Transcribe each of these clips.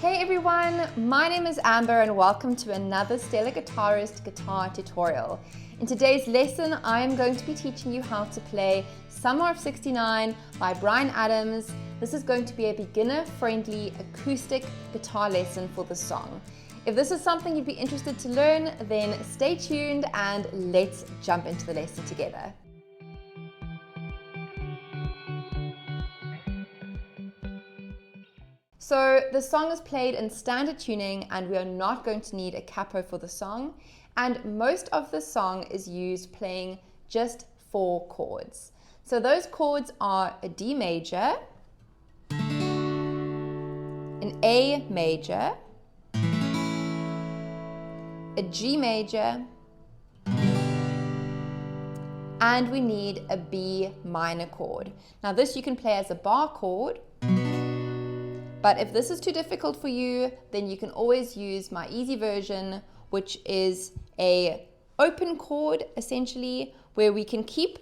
Hey everyone, my name is Amber and welcome to another Stellar Guitarist guitar tutorial. In today's lesson, I am going to be teaching you how to play Summer of '69 by Bryan Adams. This is going to be a beginner-friendly acoustic guitar lesson for the song. If this is something you'd be interested to learn, then stay tuned and let's jump into the lesson together. So the song is played in standard tuning and we are not going to need a capo for the song, and most of the song is used playing just 4 chords. So those chords are a D major, an A major, a G major, and we need a B minor chord. Now this you can play as a bar chord, but if this is too difficult for you, then you can always use my easy version, which is a open chord essentially, where we can keep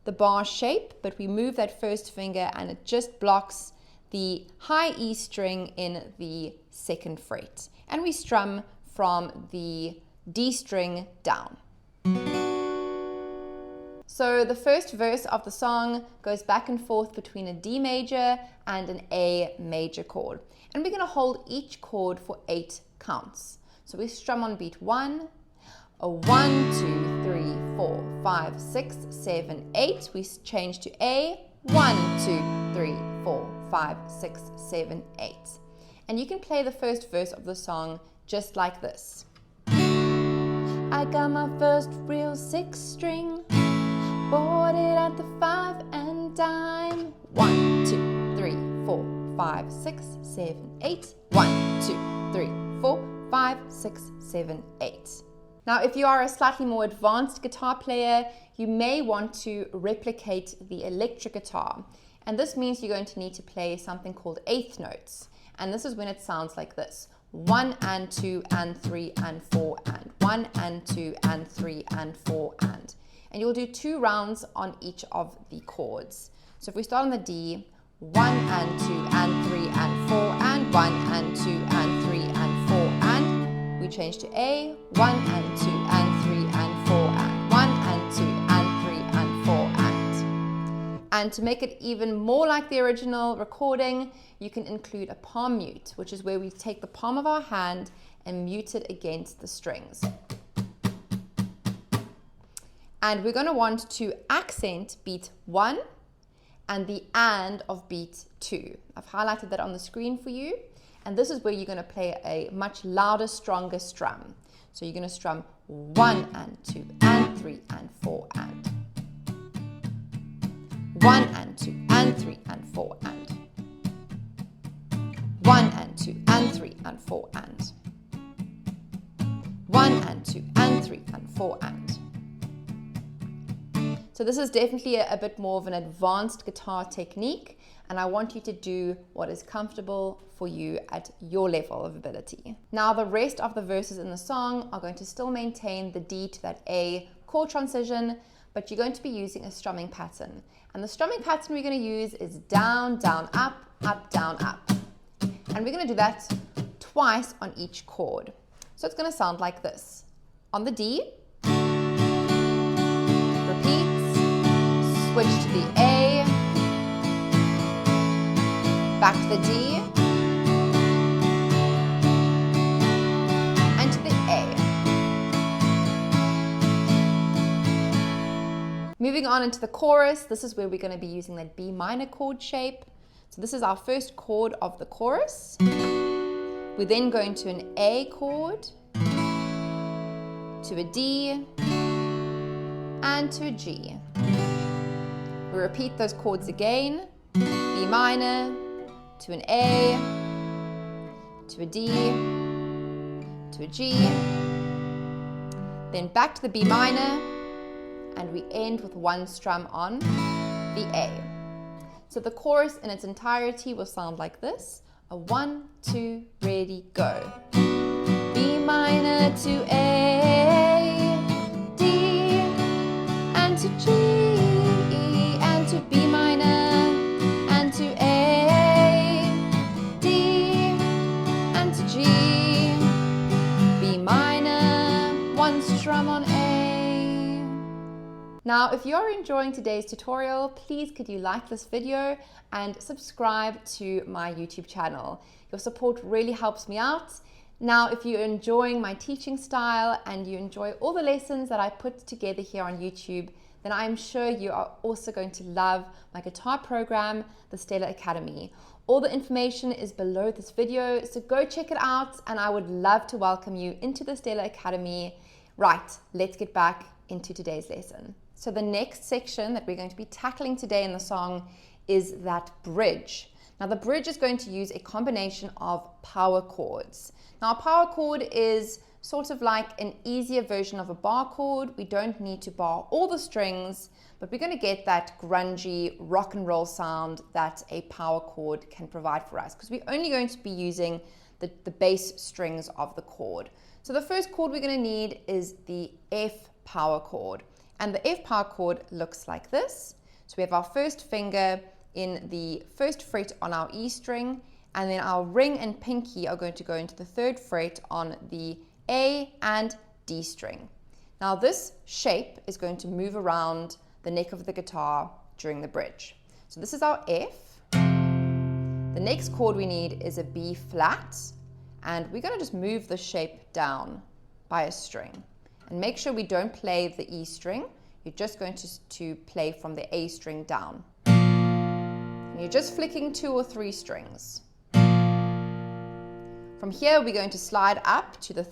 the bar shape, but we move that first finger and it just blocks the high E string in the 2nd fret. And we strum from the D string down. So the first verse of the song goes back and forth between a D major and an A major chord. And we're going to hold each chord for 8 counts. So we strum on beat 1, a 1, 2, 3, 4, 5, 6, 7, 8. We change to A, 1, 2, 3, 4, 5, 6, 7, 8. And you can play the first verse of the song just like this. I got my first real 6-string, bought it at the 5 and dime. 1, 2, 3, 4, 5, 6, 7, 8. 1, 2, 3, 4, 5, 6, 7, 8. Now, if you are a slightly more advanced guitar player, you may want to replicate the electric guitar. And this means you're going to need to play something called 8th notes. And this is when it sounds like this. 1 and 2 and 3 and 4 and 1 and 2 and 3 and 4 and. And you'll do 2 rounds on each of the chords. So if we start on the D, 1 and 2 and 3 and 4 and 1 and 2 and 3 and 4 and. We change to A, 1 and 2 and 3 and 4 and 1 and 2 and 3 and 4 and. And to make it even more like the original recording, you can include a palm mute, which is where we take the palm of our hand and mute it against the strings. And we're going to want to accent beat 1 and the and of beat 2. I've highlighted that on the screen for you. And this is where you're going to play a much louder, stronger strum. So you're going to strum 1 and 2 and 3 and 4 and. 1 and 2 and 3 and 4 and. 1 and 2 and 3 and 4 and. 1 and 2 and 3 and 4 and. So this is definitely a bit more of an advanced guitar technique, and I want you to do what is comfortable for you at your level of ability. Now the rest of the verses in the song are going to still maintain the D to that A chord transition, but you're going to be using a strumming pattern. And the strumming pattern we're going to use is down, down, up, up, down, up. And we're going to do that twice on each chord. So it's going to sound like this. On the D, repeat. Switch to the A, back to the D, and to the A. Moving on into the chorus, this is where we're going to be using that B minor chord shape. So this is our first chord of the chorus. We then go into an A chord, to a D, and to a G. We repeat those chords again, B minor, to an A, to a D, to a G, then back to the B minor, and we end with 1 strum on the A. So the chorus in its entirety will sound like this. A 1, 2, ready, go. B minor to A, D, and to G. To B minor and to A, D, to G, B minor, 1 strum on A. Now, if you're enjoying today's tutorial, please could you like this video and subscribe to my YouTube channel. Your support really helps me out. Now, if you're enjoying my teaching style and you enjoy all the lessons that I put together here on YouTube, then I'm sure you are also going to love my guitar program, the Stellar Academy. All the information is below this video, so go check it out, and I would love to welcome you into the Stellar Academy. Right, let's get back into today's lesson. So the next section that we're going to be tackling today in the song is that bridge. Now the bridge is going to use a combination of power chords. Now a power chord is sort of like an easier version of a bar chord. We don't need to bar all the strings, but we're going to get that grungy rock and roll sound that a power chord can provide for us, because we're only going to be using the bass strings of the chord. So the first chord we're going to need is the F power chord. And the F power chord looks like this. So we have our first finger in the first fret on our E string, and then our ring and pinky are going to go into the third fret on the A and D string. Now this shape is going to move around the neck of the guitar during the bridge. So this is our F. The next chord we need is a B flat, and we're going to just move the shape down by a string. And make sure we don't play the E string. You're just going to play from the A string down. And you're just flicking 2 or 3 strings. From here, we're going to slide up to the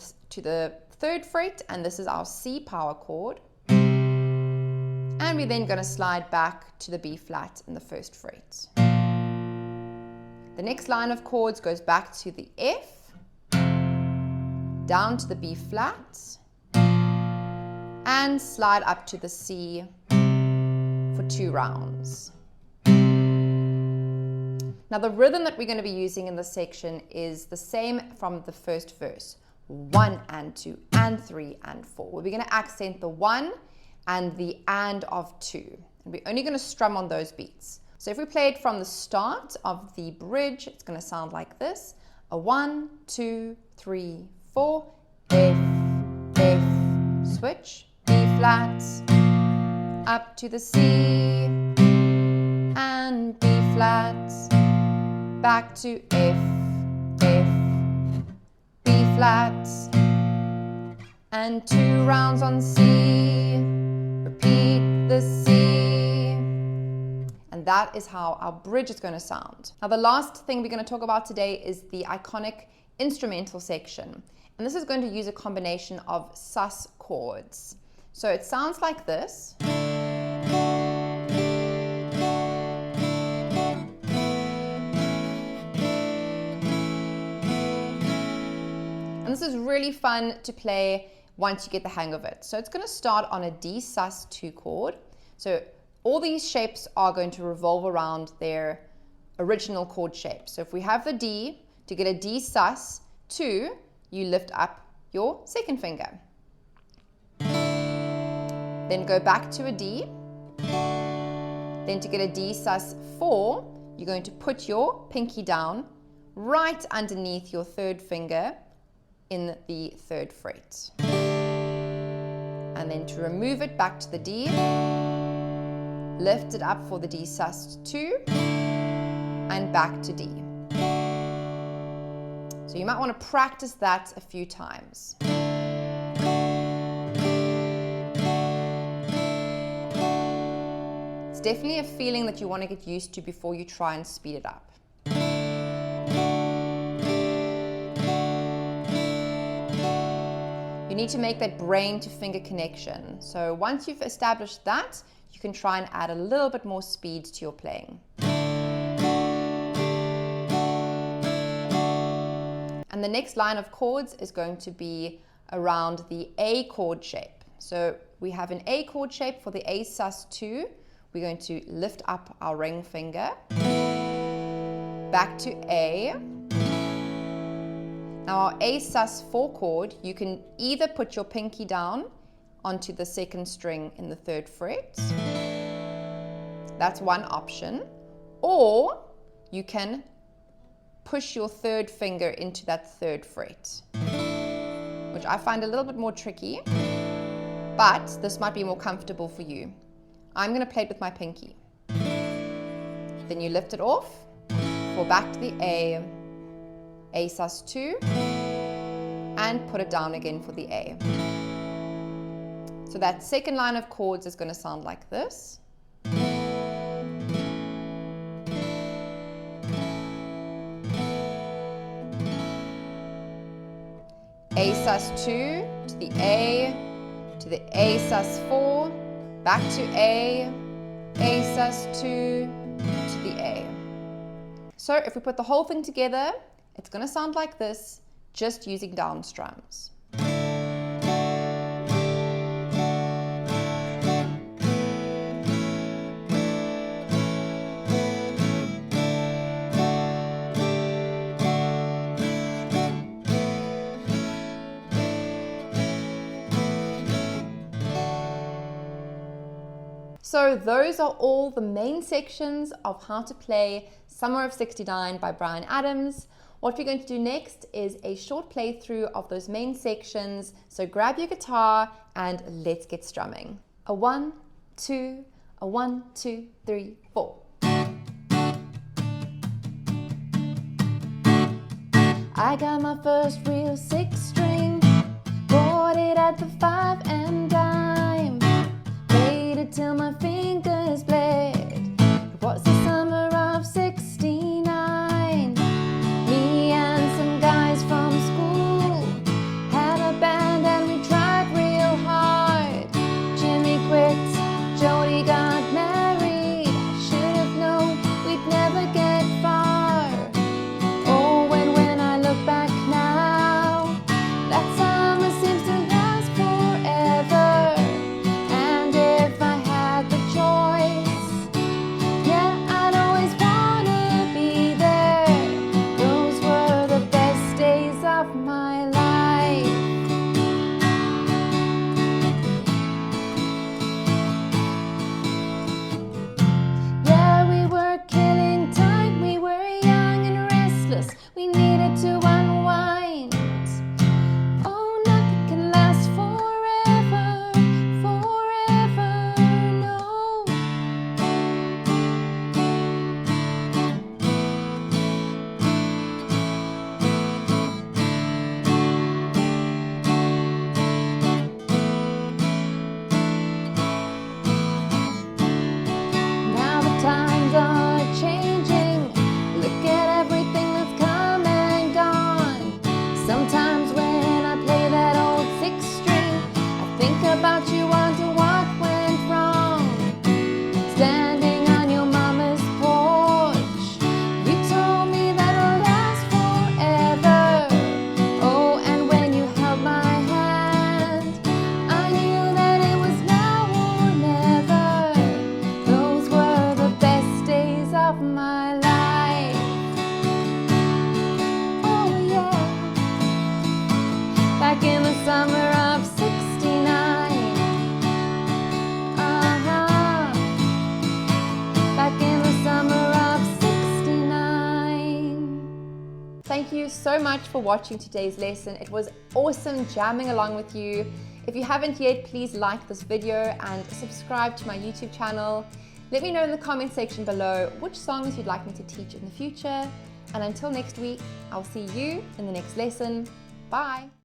third fret, and this is our C power chord. And we're then going to slide back to the B flat in the first fret. The next line of chords goes back to the F, down to the B flat, and slide up to the C for 2 rounds. Now the rhythm that we're going to be using in this section is the same from the first verse. 1 and 2 and 3 and 4. We're going to accent the 1 and the and of 2. And we're only going to strum on those beats. So if we play it from the start of the bridge, it's going to sound like this. A 1, 2, 3, 4, F, F, switch, B flat, up to the C, and B flat, back to F, F, B flat, and 2 rounds on C, repeat the C, and that is how our bridge is going to sound. Now the last thing we're going to talk about today is the iconic instrumental section, and this is going to use a combination of sus chords. So it sounds like this. And this is really fun to play once you get the hang of it. So it's going to start on a D sus2 chord. So all these shapes are going to revolve around their original chord shape. So if we have the D, to get a D sus2, you lift up your second finger. Then go back to a D. Then to get a D sus4, you're going to put your pinky down right underneath your third finger in the third fret. And then to remove it back to the D, lift it up for the D sus2 and back to D. So you might want to practice that a few times. It's definitely a feeling that you want to get used to before you try and speed it up. You need to make that brain to finger connection. So once you've established that, you can try and add a little bit more speed to your playing. And the next line of chords is going to be around the A chord shape. So we have an A chord shape for the A sus2. We're going to lift up our ring finger, back to A. Now our A sus4 chord, you can either put your pinky down onto the second string in the third fret. That's one option. Or you can push your third finger into that third fret, which I find a little bit more tricky, but this might be more comfortable for you. I'm going to play it with my pinky. Then you lift it off, fall back to the A sus2, and put it down again for the A. So that second line of chords is going to sound like this. A sus2 to the A sus4, back to A sus2 to the A. So if we put the whole thing together, it's going to sound like this, just using down strums. So those are all the main sections of how to play Summer of '69 by Bryan Adams. What we're going to do next is a short playthrough of those main sections. So grab your guitar and let's get strumming. A 1, 2, a 1, 2, 3, 4. I got my first real 6-string, bought it at the 5 and dime. Till my fingers bled. It was the summer of '69. Me and some guys from school had a band and we tried real hard. Jimmy quit, Jody got married. I should have known we'd never get far. Oh, when I look back now, that summer seems to last forever. We needed to unwind. Oh, nothing can last forever, forever, no. Now the times are changing. Look at everything that's come and gone. Sometimes when I play that old 6-string, I think about you, wonder what went wrong. Standing on your mama's porch, you told me that it'll last forever. Oh, and when you held my hand, I knew that it was now or never. Those were the best days of my life. Back in the summer of '69. Back in the summer of '69. Thank you so much for watching today's lesson. It was awesome jamming along with you. If you haven't yet, please like this video and subscribe to my YouTube channel. Let me know in the comment section below which songs you'd like me to teach in the future. And until next week, I'll see you in the next lesson. Bye.